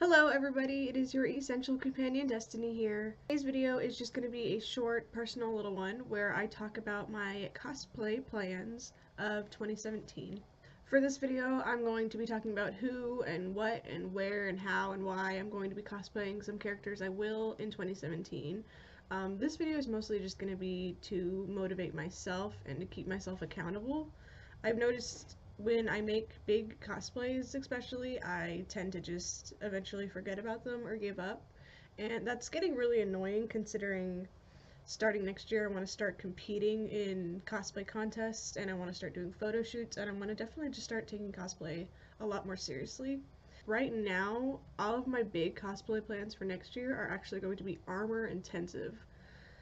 Hello everybody, it is your Essential Companion Destiny here. Today's video is just going to be a short, personal little one where I talk about my cosplay plans of 2017. For this video, I'm going to be talking about who and what and where and how and why I'm going to be cosplaying some characters I will in 2017. This video is mostly just going to be to motivate myself and to keep myself accountable. I've noticed when I make big cosplays especially, I tend to just eventually forget about them or give up. And that's getting really annoying considering starting next year I want to start competing in cosplay contests and I want to start doing photo shoots and I want to definitely just start taking cosplay a lot more seriously. Right now, all of my big cosplay plans for next year are actually going to be armor intensive.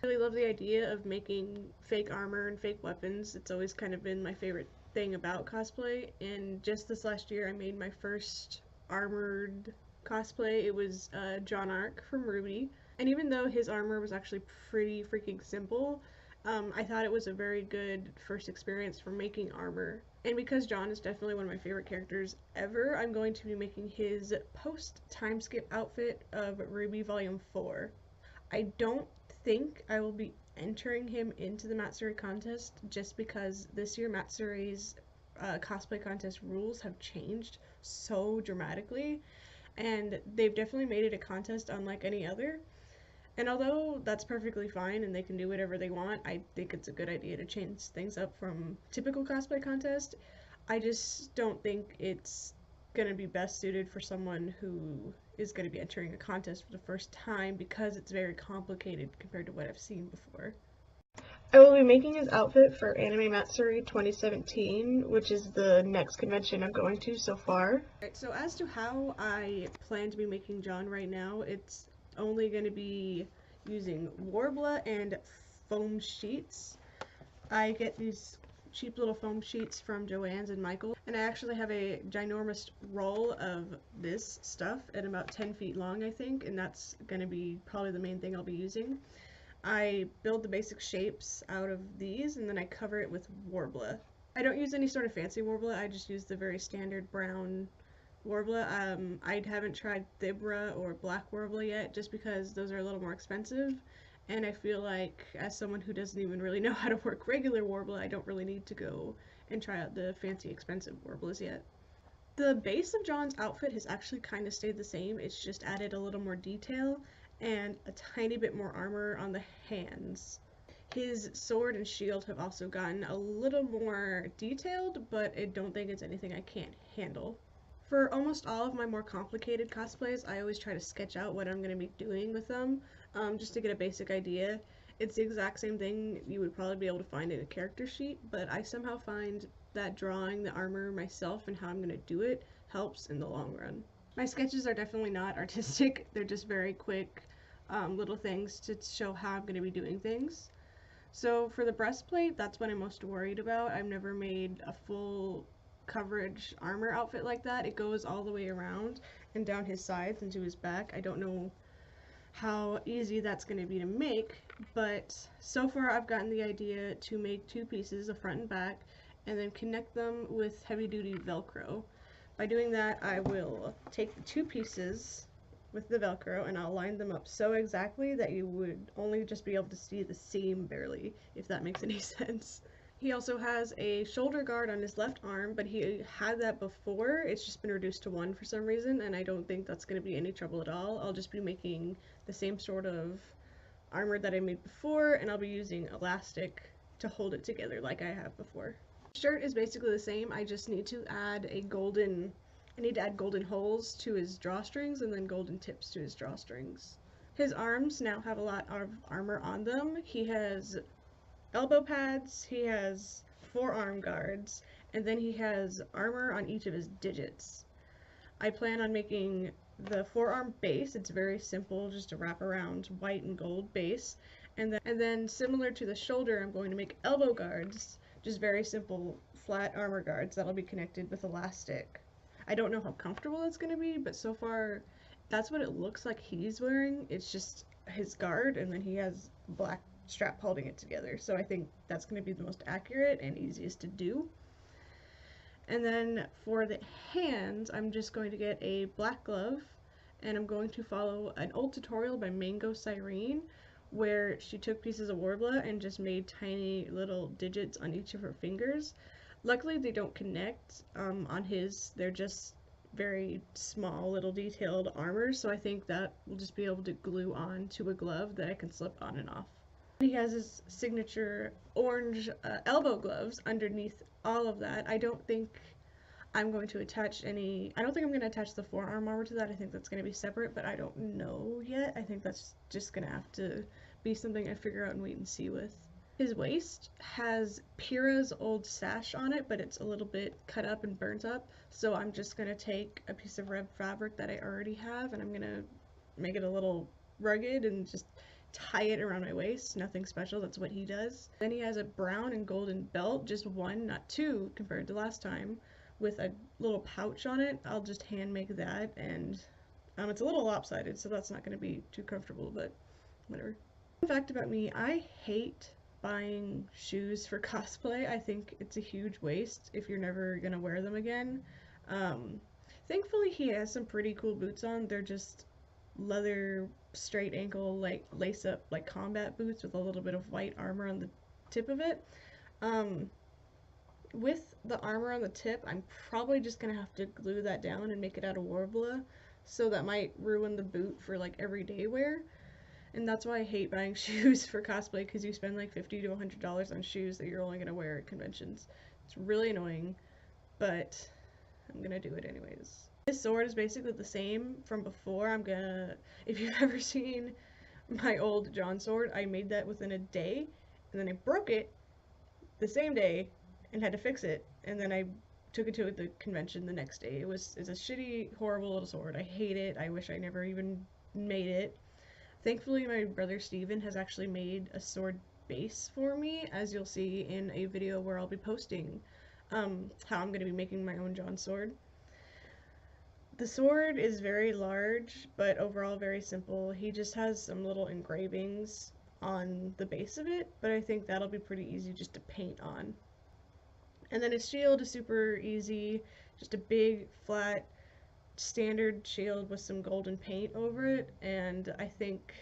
I really love the idea of making fake armor and fake weapons. It's always kind of been my favorite thing about cosplay, and just this last year I made my first armored cosplay. It was John Arc from RWBY, and even though his armor was actually pretty freaking simple, I thought it was a very good first experience for making armor. And because John is definitely one of my favorite characters ever, I'm going to be making his post-time skip outfit of RWBY Volume 4. I don't think I will be entering him into the Matsuri contest just because this year Matsuri's cosplay contest rules have changed so dramatically, and they've definitely made it a contest unlike any other. And although that's perfectly fine and they can do whatever they want, I think it's a good idea to change things up from typical cosplay contest. I just don't think it's gonna be best suited for someone who is going to be entering a contest for the first time because it's very complicated compared to what I've seen before. I will be making his outfit for Anime Matsuri 2017, which is the next convention I'm going to so far. Alright, so as to how I plan to be making John right now, it's only going to be using Warbler and foam sheets. I get these cheap little foam sheets from Joann's and Michael, and I actually have a ginormous roll of this stuff at about 10 feet long, I think, and that's going to be probably the main thing I'll be using. I build the basic shapes out of these, and then I cover it with Warbler. I don't use any sort of fancy Warbler, I just use the very standard brown Warbler. I haven't tried Thibra or Black Warbler yet, just because those are a little more expensive, and I feel like as someone who doesn't even really know how to work regular Warbler, I don't really need to go and try out the fancy expensive Warblers yet. The base of John's outfit has actually kind of stayed the same, it's just added a little more detail and a tiny bit more armor on the hands. His sword and shield have also gotten a little more detailed, but I don't think it's anything I can't handle. For almost all of my more complicated cosplays, I always try to sketch out what I'm going to be doing with them, just to get a basic idea. It's the exact same thing you would probably be able to find in a character sheet, but I somehow find that drawing the armor myself and how I'm going to do it helps in the long run. My sketches are definitely not artistic, they're just very quick little things to show how I'm going to be doing things. So for the breastplate, that's what I'm most worried about. I've never made a full coverage armor outfit like that. It goes all the way around and down his sides and to his back. I don't know how easy that's going to be to make, but so far I've gotten the idea to make two pieces, a front and back, and then connect them with heavy-duty Velcro. By doing that, I will take the two pieces with the Velcro and I'll line them up so exactly that you would only just be able to see the seam barely, if that makes any sense. He also has a shoulder guard on his left arm, but he had that before. It's just been reduced to one for some reason, and I don't think that's going to be any trouble at all. I'll just be making the same sort of armor that I made before, and I'll be using elastic to hold it together like I have before. The shirt is basically the same. I just need to add golden holes to his drawstrings and then golden tips to his drawstrings. His arms now have a lot of armor on them. He has elbow pads, he has forearm guards, and then he has armor on each of his digits. I plan on making the forearm base. It's very simple, just a wraparound white and gold base, and then similar to the shoulder, I'm going to make elbow guards, just very simple flat armor guards that'll be connected with elastic. I don't know how comfortable that's going to be, but so far that's what it looks like he's wearing. It's just his guard, and then he has black strap holding it together. So I think that's going to be the most accurate and easiest to do. And then for the hands, I'm just going to get a black glove and I'm going to follow an old tutorial by Mango Cyrene where she took pieces of Warbler and just made tiny little digits on each of her fingers. Luckily they don't connect on his, they're just very small little detailed armor, so I think that will just be able to glue on to a glove that I can slip on and off. He has his signature orange elbow gloves underneath all of that. I don't think I'm going to attach any, I don't think I'm going to attach the forearm armor to that. I think that's going to be separate, but I don't know yet. I think that's just going to have to be something I figure out and wait and see with. His waist has Pyrrha's old sash on it, but it's a little bit cut up and burnt up, so I'm just going to take a piece of red fabric that I already have, and I'm going to make it a little rugged and just tie it around my waist. Nothing special, that's what he does. Then he has a brown and golden belt, just one, not two, compared to last time, with a little pouch on it. I'll just hand make that, and it's a little lopsided, so that's not going to be too comfortable, but whatever. Fun fact about me, I hate buying shoes for cosplay. I think it's a huge waste if you're never going to wear them again. Thankfully he has some pretty cool boots on. They're just leather straight ankle, like lace up, like combat boots with a little bit of white armor on the tip of it. With the armor on the tip, I'm probably just gonna have to glue that down and make it out of Warbler, so that might ruin the boot for like everyday wear. And that's why I hate buying shoes for cosplay, because you spend like $50 to $100 on shoes that you're only gonna wear at conventions. It's really annoying, but I'm gonna do it anyways. This sword is basically the same from before. If you've ever seen my old John sword, I made that within a day, and then I broke it the same day and had to fix it, and then I took it to the convention the next day. It's a shitty, horrible little sword. I hate it. I wish I never even made it. Thankfully, my brother Steven has actually made a sword base for me, as you'll see in a video where I'll be posting how I'm going to be making my own John sword. The sword is very large, but overall very simple. He just has some little engravings on the base of it, but I think that'll be pretty easy just to paint on. And then his shield is super easy, just a big, flat, standard shield with some golden paint over it, and I think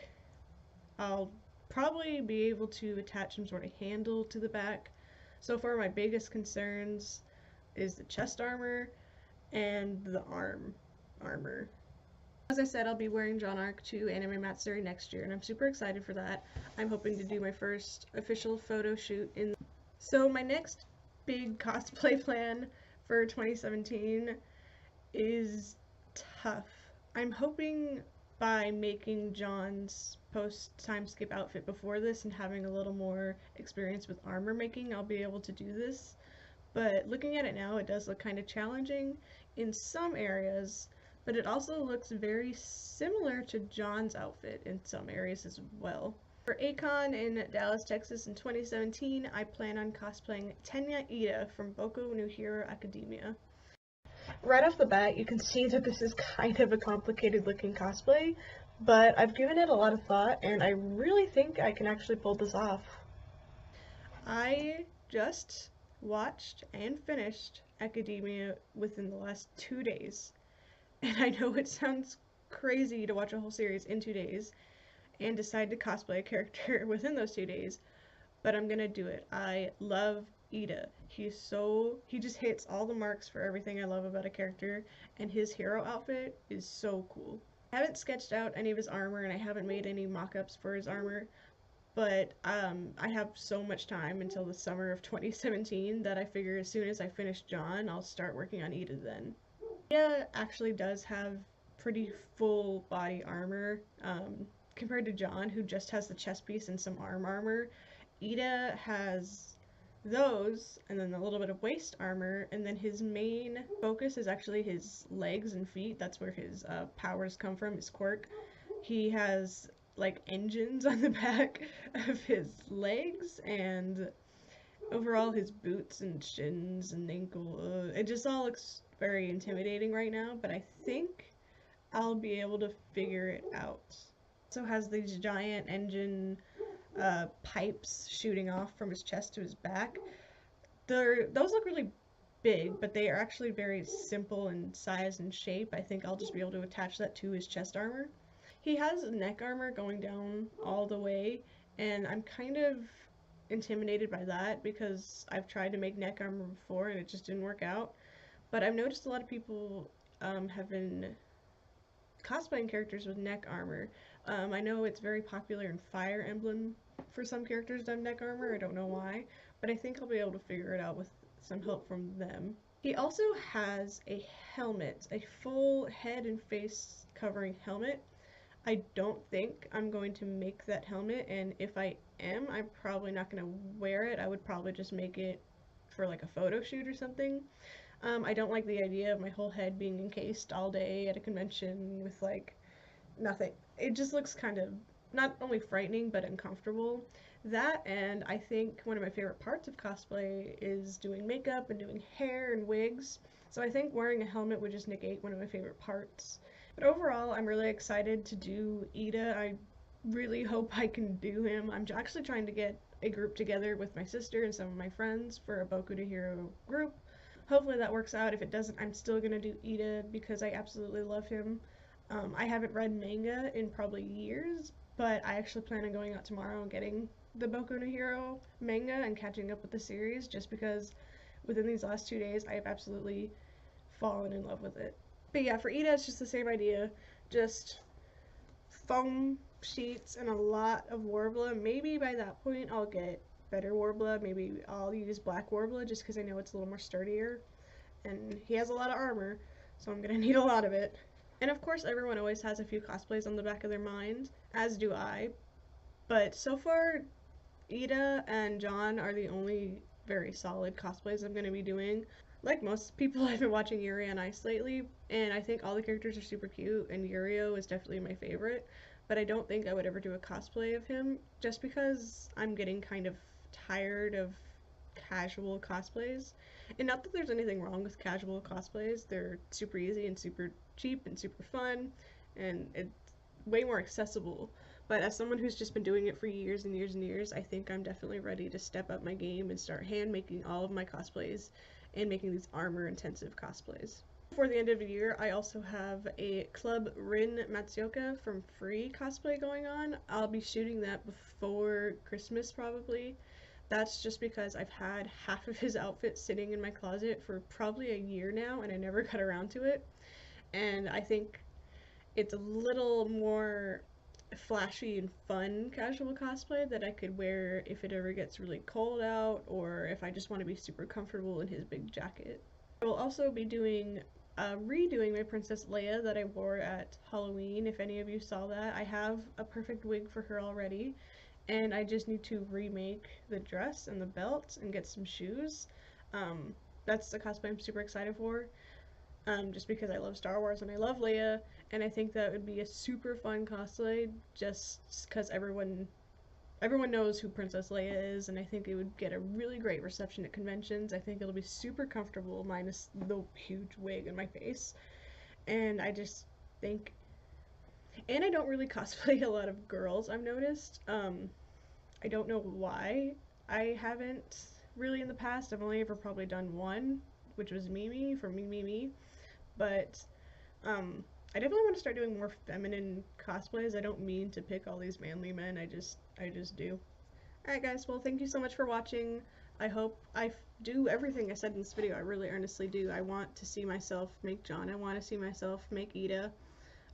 I'll probably be able to attach some sort of handle to the back. So far my biggest concerns is the chest armor and the armor. As I said, I'll be wearing John Arc to Anime Matsuri next year, and I'm super excited for that. I'm hoping to do my first official photo shoot in. So my next big cosplay plan for 2017 is tough. I'm hoping by making John's post-time skip outfit before this and having a little more experience with armor making, I'll be able to do this. But looking at it now, it does look kind of challenging in some areas, but it also looks very similar to John's outfit in some areas as well. For A-Kon in Dallas, Texas in 2017, I plan on cosplaying Tenia Ida from Boku no Hero Academia. Right off the bat, you can see that this is kind of a complicated looking cosplay, but I've given it a lot of thought, and I really think I can actually pull this off. I just watched and finished Academia within the last 2 days, and I know it sounds crazy to watch a whole series in 2 days and decide to cosplay a character within those 2 days, but I'm gonna do it. I love Ida. He just hits all the marks for everything I love about a character, and his hero outfit is so cool. I haven't sketched out any of his armor, and I haven't made any mock-ups for his armor, but I have so much time until the summer of 2017 that I figure as soon as I finish John, I'll start working on Ida then. Ida actually does have pretty full body armor, compared to John, who just has the chest piece and some arm armor. Ida has those, and then a little bit of waist armor, and then his main focus is actually his legs and feet. That's where his powers come from, his quirk. He has like engines on the back of his legs, and overall his boots and shins and ankle, it just all looks very intimidating right now, but I think I'll be able to figure it out. Also has these giant engine pipes shooting off from his chest to his back. Those look really big, but they are actually very simple in size and shape. I think I'll just be able to attach that to his chest armor. He has neck armor going down all the way, and I'm kind of intimidated by that because I've tried to make neck armor before and it just didn't work out. But I've noticed a lot of people have been cosplaying characters with neck armor. I know it's very popular in Fire Emblem for some characters to have neck armor. I don't know why, but I think I'll be able to figure it out with some help from them. He also has a helmet, a full head and face covering helmet. I don't think I'm going to make that helmet, and if I am, I'm probably not going to wear it. I would probably just make it for like a photo shoot or something. I don't like the idea of my whole head being encased all day at a convention with like nothing. It just looks kind of not only frightening but uncomfortable. That, and I think one of my favorite parts of cosplay is doing makeup and doing hair and wigs. So I think wearing a helmet would just negate one of my favorite parts. But overall, I'm really excited to do Ida. I really hope I can do him. I'm actually trying to get a group together with my sister and some of my friends for a Boku to Hero group. Hopefully that works out. If it doesn't, I'm still gonna do Ida because I absolutely love him. I haven't read manga in probably years, but I actually plan on going out tomorrow and getting the Boku no Hero manga and catching up with the series just because within these last 2 days I have absolutely fallen in love with it. But yeah, for Ida, it's just the same idea. Just foam sheets and a lot of Warbler. Maybe by that point I'll get better Warbler. Maybe I'll use black Warbler just because I know it's a little more sturdier. And he has a lot of armor, so I'm gonna need a lot of it. And of course, everyone always has a few cosplays on the back of their mind, as do I. But so far, Ida and John are the only very solid cosplays I'm gonna be doing. Like most people, I've been watching Yuri on Ice lately, and I think all the characters are super cute, and Yurio is definitely my favorite, but I don't think I would ever do a cosplay of him, just because I'm getting kind of tired of casual cosplays. And not that there's anything wrong with casual cosplays, they're super easy and super cheap and super fun, and it's way more accessible. But as someone who's just been doing it for years and years and years, I think I'm definitely ready to step up my game and start hand making all of my cosplays and making these armor intensive cosplays. Before the end of the year, I also have a Club Rin Matsuoka from Free cosplay going on. I'll be shooting that before Christmas probably. That's just because I've had half of his outfit sitting in my closet for probably a year now and I never got around to it. And I think it's a little more flashy and fun casual cosplay that I could wear if it ever gets really cold out or if I just want to be super comfortable in his big jacket. I will also be redoing my Princess Leia that I wore at Halloween. If any of you saw that, I have a perfect wig for her already, and I just need to remake the dress and the belt and get some shoes. That's the cosplay I'm super excited for. Just because I love Star Wars and I love Leia, and I think that would be a super fun cosplay just because everyone knows who Princess Leia is, and I think it would get a really great reception at conventions. I think it'll be super comfortable, minus the huge wig in my face, and I just think, and I don't really cosplay a lot of girls, I've noticed. I don't know why I haven't really in the past. I've only ever probably done one, which was Mimi from Me. But I definitely want to start doing more feminine cosplays. I don't mean to pick all these manly men. I just do. Alright guys, well thank you so much for watching. I hope I do everything I said in this video. I really earnestly do. I want to see myself make John. I want to see myself make Ida.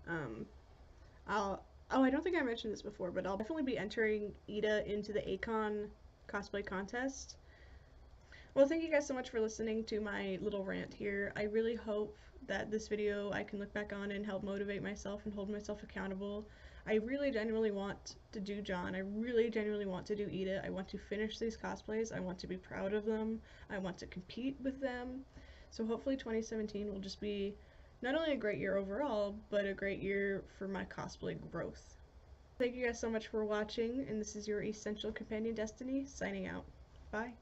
I don't think I mentioned this before, but I'll definitely be entering Ida into the Akon cosplay contest. Well, thank you guys so much for listening to my little rant here. I really hope that this video I can look back on and help motivate myself and hold myself accountable. I really genuinely want to do John. I really genuinely want to do Ida. I want to finish these cosplays. I want to be proud of them. I want to compete with them. So hopefully 2017 will just be not only a great year overall, but a great year for my cosplay growth. Thank you guys so much for watching, and this is your Essential Companion Destiny, signing out. Bye.